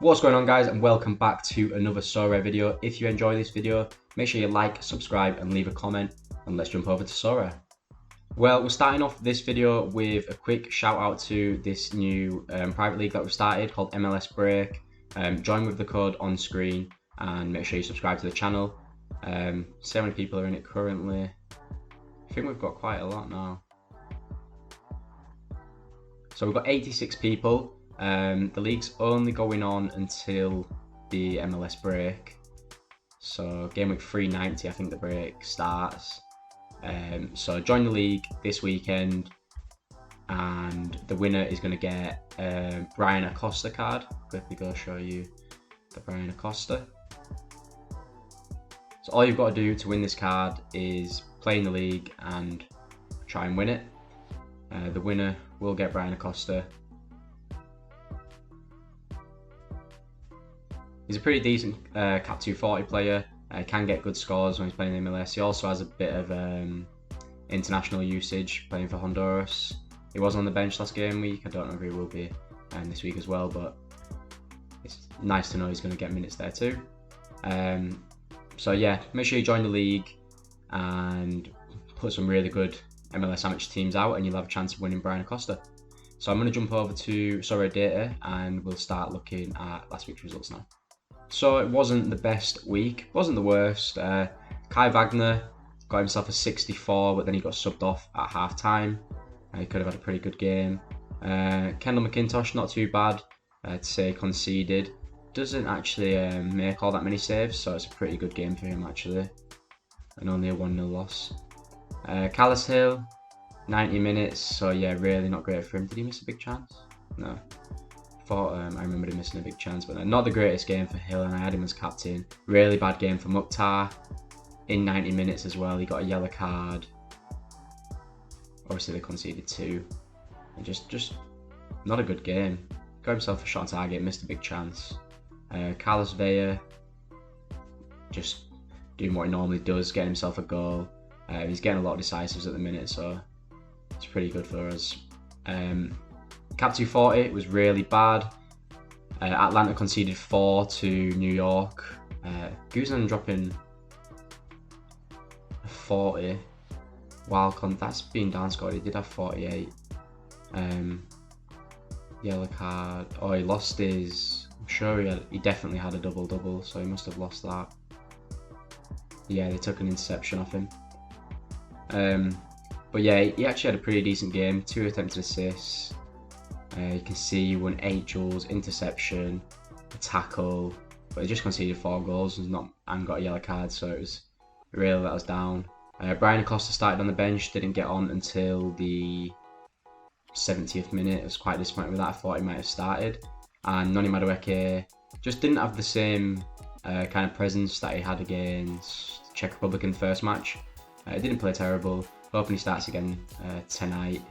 What's going on, guys, and welcome back to another Sorare video. If you enjoy this video, make sure you like, subscribe and leave a comment, and let's jump over to Sorare. Well, we're starting off this video with a quick shout out to this new private league that we've started called MLS Break. Join with the code on screen and make sure you subscribe to the channel. See how many people are in it currently. I think we've got quite a lot now. So we've got 86 people. The league's only going on until the MLS break. So Gameweek 390, I think the break starts. So join the league this weekend, and the winner is going to get a Bryan Acosta card. Quickly go show you the Bryan Acosta. So all you've got to do to win this card is play in the league and try and win it. The winner will get Bryan Acosta. He's a pretty decent Cap 240 player. Can get good scores when he's playing in MLS. He also has a bit of international usage playing for Honduras. He was on the bench last game week. I don't know if he will be this week as well, but it's nice to know he's going to get minutes there too. So yeah, make sure you join the league and put some really good MLS amateur teams out, and you'll have a chance of winning Bryan Acosta. So I'm going to jump over to Sorare data and we'll start looking at last week's results now. So it wasn't the best week, wasn't the worst. Kai Wagner got himself a 64, but then he got subbed off at half time. He could have had a pretty good game. Kendall McIntosh, not too bad. To say conceded. Doesn't actually make all that many saves, so it's a pretty good game for him actually. And only a 1-0 loss. Callis Hill, 90 minutes, so yeah, really not great for him. Did he miss a big chance? No. Thought I remembered him missing a big chance, but not the greatest game for Hill, and I had him as captain. Really bad game for Mukhtar in 90 minutes as well. He got a yellow card. Obviously they conceded 2. And just not a good game. Got himself a shot on target, missed a big chance. Carlos Vela just doing what he normally does, getting himself a goal. He's getting a lot of decisives at the minute, so it's pretty good for us. Cap 240 was really bad. Atlanta conceded 4 to New York. Guzan dropping a 40. Wildcon, that's been downscored. He did have 48. Yellow card. Oh, he lost his. I'm sure he definitely had a double-double, so he must have lost that. Yeah, they took an interception off him. But yeah, he actually had a pretty decent game. 2 attempted assists. You can see he won 8 duels, interception, a tackle, but he just conceded 4 goals and got a yellow card, so it was really let us down. Bryan Acosta started on the bench, didn't get on until the 70th minute. I was quite disappointed with that. I thought he might have started. And Noni Madueke just didn't have the same kind of presence that he had against Czech Republic in the first match. He didn't play terrible. Hoping he starts again tonight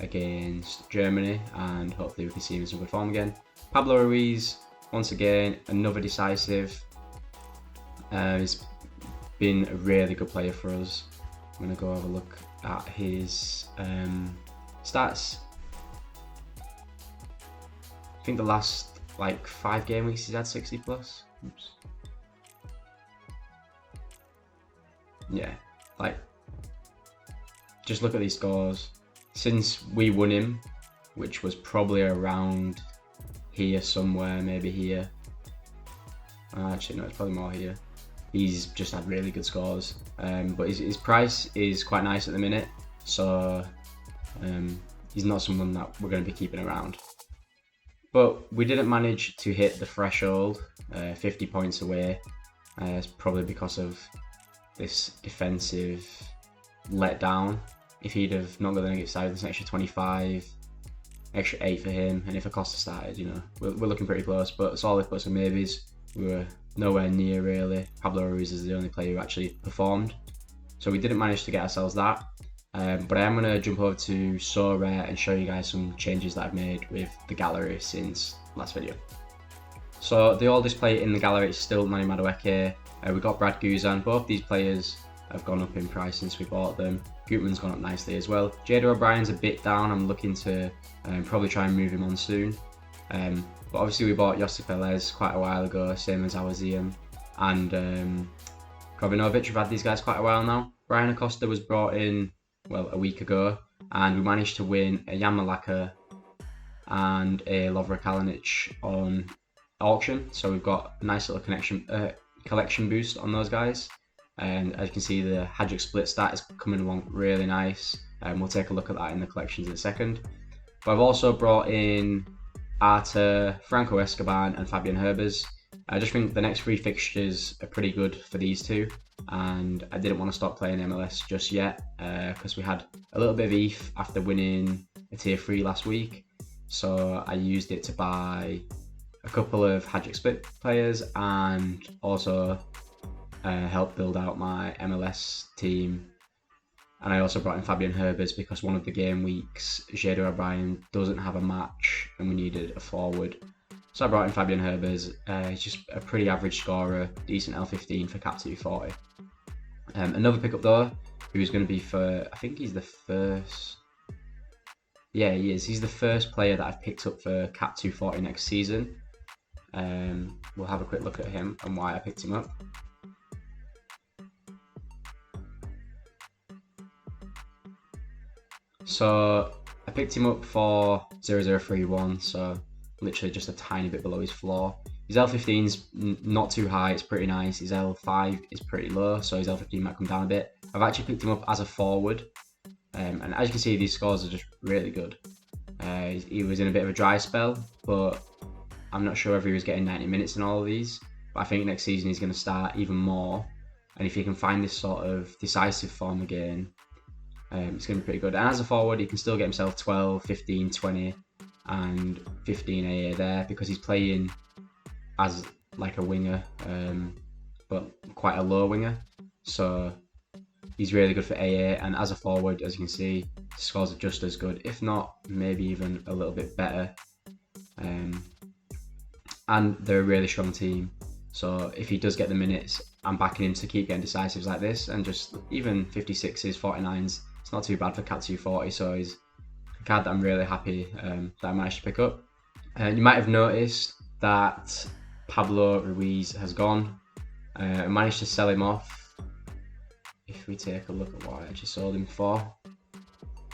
against Germany, and hopefully we can see him in some good form again. Pablo Ruiz, once again, another decisive. He's been a really good player for us. I'm going to go have a look at his stats. I think the last 5 game weeks he's had 60 plus. Oops. Yeah, just look at these scores. Since we won him, which was probably around here somewhere, maybe here. Actually, no, it's probably more here. He's just had really good scores. But his price is quite nice at the minute, so he's not someone that we're going to be keeping around. But we didn't manage to hit the threshold, 50 points away. It's probably because of this defensive letdown. If he'd have not got the negative side, there's an extra 25, extra 8 for him, and if Acosta started, you know, we're looking pretty close, but it's all plus and maybes. We were nowhere near really. Pablo Ruiz is the only player who actually performed, so we didn't manage to get ourselves that. But I am going to jump over to Sorare and show you guys some changes that I've made with the gallery since last video. So the oldest player in the gallery is still Noni Madueke. We got Brad Guzan. Both these players have gone up in price since we bought them. Gutman's gone up nicely as well. Jada O'Brien's a bit down. I'm looking to probably try and move him on soon. But But obviously we bought Josip Perez quite a while ago, same as Awaziem and Krovinovic. We've had these guys quite a while now. Bryan Acosta was brought in, well, a week ago, and we managed to win a Jan Malaka and a Lovre Kalinic on auction. So we've got a nice little collection boost on those guys. And as you can see, the Hadjic split stat is coming along really nice. And we'll take a look at that in the collections in a second. But I've also brought in Arta, Franco Escobar and Fabian Herbers. I just think the next 3 fixtures are pretty good for these two, and I didn't want to stop playing MLS just yet because we had a little bit of ETH after winning a tier 3 last week. So I used it to buy a couple of Hadjic split players and also help build out my MLS team. And I also brought in Fabian Herbers because one of the game weeks, Jadon O'Brien doesn't have a match and we needed a forward. So I brought in Fabian Herbers. He's just a pretty average scorer, decent L15 for Cap 240. Another pickup though, who's going to be for, I think he's the first. Yeah, he is. He's the first player that I've picked up for Cap 240 next season. We'll have a quick look at him and why I picked him up. So I picked him up for 0031, so literally just a tiny bit below his floor. His L15's not too high, it's pretty nice. His L5 is pretty low, so his L15 might come down a bit. I've actually picked him up as a forward, and as you can see, these scores are just really good. He was in a bit of a dry spell, but I'm not sure if he was getting 90 minutes in all of these. But I think next season he's going to start even more, and if he can find this sort of decisive form again, it's going to be pretty good. And as a forward, he can still get himself 12, 15, 20 and 15 AA there because he's playing as like a winger, but quite a low winger. So he's really good for AA, and as a forward, as you can see, the scores are just as good, if not maybe even a little bit better. And they're a really strong team. So if he does get the minutes, I'm backing him to keep getting decisives like this, and just even 56s, 49s, it's not too bad for Cat 240. So he's a card that I'm really happy that I managed to pick up. You might have noticed that Pablo Ruiz has gone. I managed to sell him off. If we take a look at what I actually sold him for,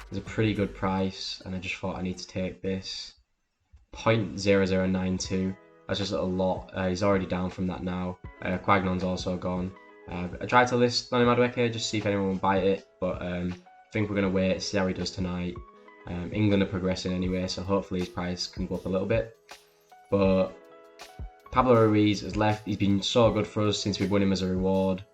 it's a pretty good price, and I just thought I need to take this 0.0092. That's just a lot. He's already down from that now. Quagnon's also gone. I tried to list Noni Madueke just to see if anyone will buy it, but I think we're going to wait, see how he does tonight. England are progressing anyway, so hopefully his price can go up a little bit. But Pablo Ruiz has left. He's been so good for us since we won him as a reward.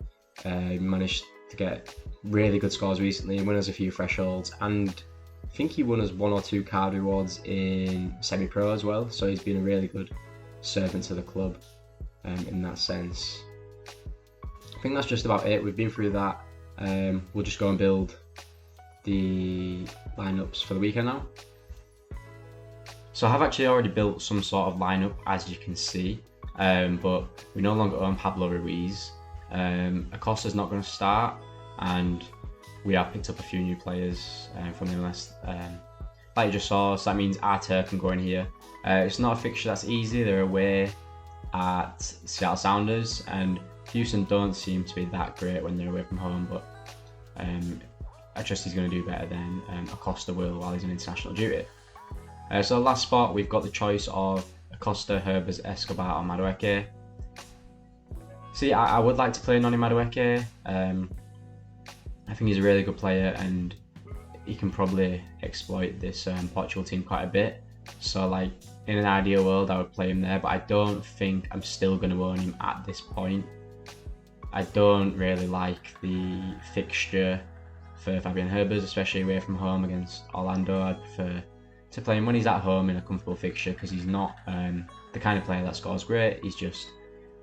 He managed to get really good scores recently, won us a few thresholds, and I think he won us 1 or 2 card rewards in semi-pro as well. So he's been a really good servant to the club in that sense. I think that's just about it. We've been through that. We'll just go and build the lineups for the weekend now. So I have actually already built some sort of lineup, as you can see, but we no longer own Pablo Ruiz. Acosta's not going to start, and we have picked up a few new players from the MLS. Like you just saw, so that means Arta can go in here. It's not a fixture that's easy. They're away at Seattle Sounders, and Houston don't seem to be that great when they're away from home, but I trust he's going to do better than Acosta will while he's on international duty. So last spot, we've got the choice of Acosta, Herbers, Escobar or Madueke. See, I would like to play Noni Madueke. I think he's a really good player, and he can probably exploit this Portugal team quite a bit. So like in an ideal world, I would play him there, but I don't think I'm still going to own him at this point. I don't really like the fixture for Fabian Herbers, especially away from home against Orlando. I'd prefer to play him when he's at home in a comfortable fixture, because he's not the kind of player that scores great. He's just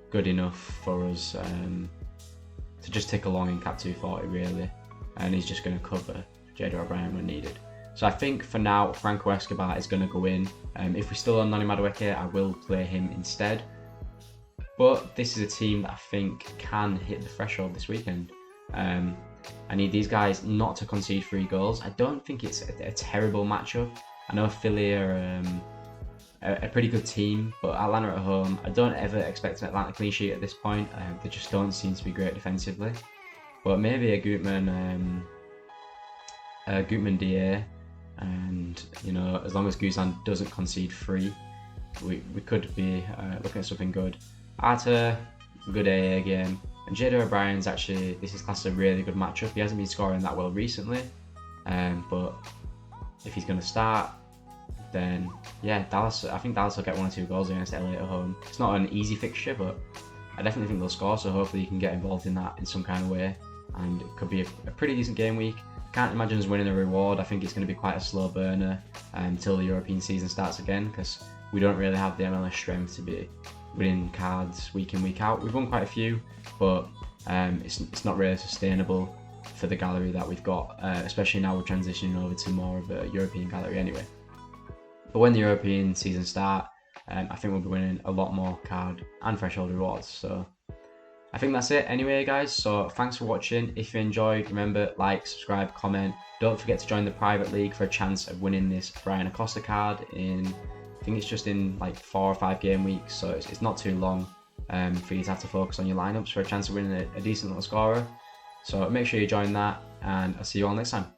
good enough for us to just tick along in Cap 240 really, and he's just going to cover Jadon O'Brien when needed. So I think for now Franco Escobar is going to go in. If we still own Noni Madueke, I will play him instead. But this is a team that I think can hit the threshold this weekend. I need these guys not to concede 3 goals. I don't think it's a terrible matchup. I know Philly are a pretty good team, but Atlanta at home, I don't ever expect an Atlanta clean sheet at this point. They just don't seem to be great defensively. But maybe a Gutman DA, and as long as Guzan doesn't concede 3, we could be looking at something good. Arthur, good AA game, and Jada O'Brien's actually, this is classed as a really good matchup. He hasn't been scoring that well recently, but if he's going to start, then yeah, Dallas. I think Dallas will get 1 or 2 goals against LA at home. It's not an easy fixture, but I definitely think they'll score. So hopefully you can get involved in that in some kind of way, and it could be a pretty decent game week. Can't imagine us winning a reward. I think it's going to be quite a slow burner until the European season starts again, because we don't really have the MLS strength to be winning cards week in, week out. We've won quite a few, but it's not really sustainable for the gallery that we've got, especially now we're transitioning over to more of a European gallery anyway. But when the European season starts, I think we'll be winning a lot more card and threshold rewards. So I think that's it anyway, guys. So thanks for watching. If you enjoyed, remember, like, subscribe, comment. Don't forget to join the private league for a chance of winning this Bryan Acosta card in, I think it's just in like 4 or 5 game weeks, so it's not too long for you to have to focus on your lineups for a chance of winning a decent little scorer. So make sure you join that, and I'll see you all next time.